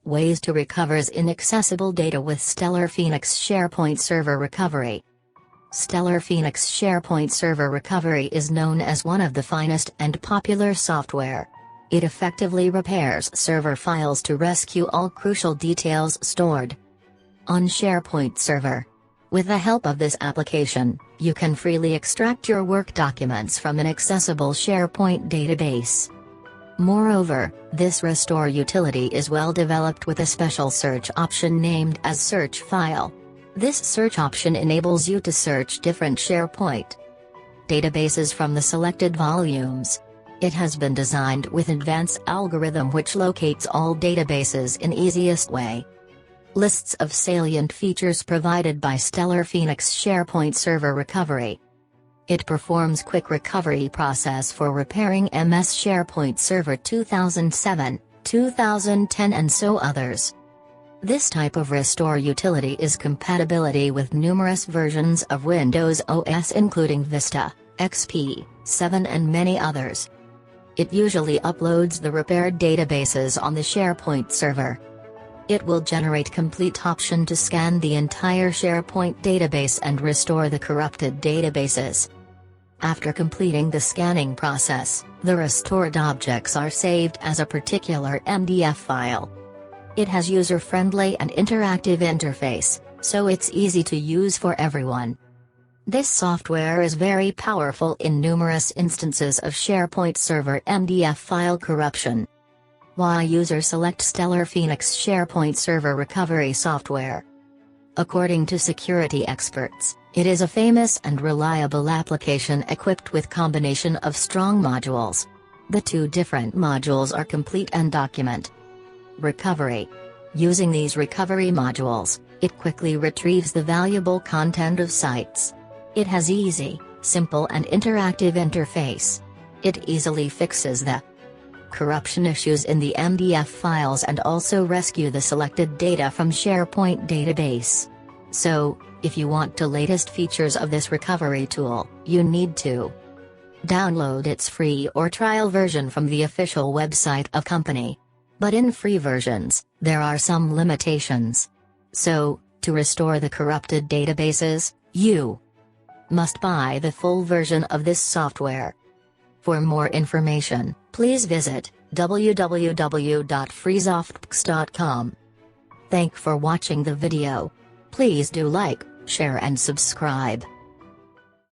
Ways to recover inaccessible data with Stellar Phoenix SharePoint Server Recovery. Stellar Phoenix SharePoint Server Recovery is known as one of the finest and popular software. It effectively repairs server files to rescue all crucial details stored on SharePoint Server. With the help of this application, you can freely extract your work documents from an accessible SharePoint database. Moreover, this restore utility is well developed with a special search option named as Search File. This search option enables you to search different SharePoint databases from the selected volumes. It has been designed with advanced algorithm which locates all databases in easiest way. Lists of salient features provided by Stellar Phoenix SharePoint Server Recovery. It performs quick recovery process for repairing MS SharePoint Server 2007, 2010 and so others. This type of restore utility is compatibility with numerous versions of Windows OS including Vista, XP, 7 and many others. It usually uploads the repaired databases on the SharePoint server. It will generate complete option to scan the entire SharePoint database and restore the corrupted databases. After completing the scanning process, the restored objects are saved as a particular MDF file. It has user-friendly and interactive interface, so it's easy to use for everyone. This software is very powerful in numerous instances of SharePoint server MDF file corruption. Why users select Stellar Phoenix SharePoint Server Recovery software? According to security experts, it is a famous and reliable application equipped with combination of strong modules. The two different modules are Complete and Document Recovery. Using these recovery modules, it quickly retrieves the valuable content of sites. It has easy, simple and interactive interface. It easily fixes the corruption issues in the MDF files and also rescue the selected data from SharePoint database. So, if you want the latest features of this recovery tool, you need to download its free or trial version from the official website of company. But in free versions, there are some limitations. So, to restore the corrupted databases, you must buy the full version of this software. For more information, please visit www.freesoftx.com. Thank for watching the video. Please do like, share and subscribe.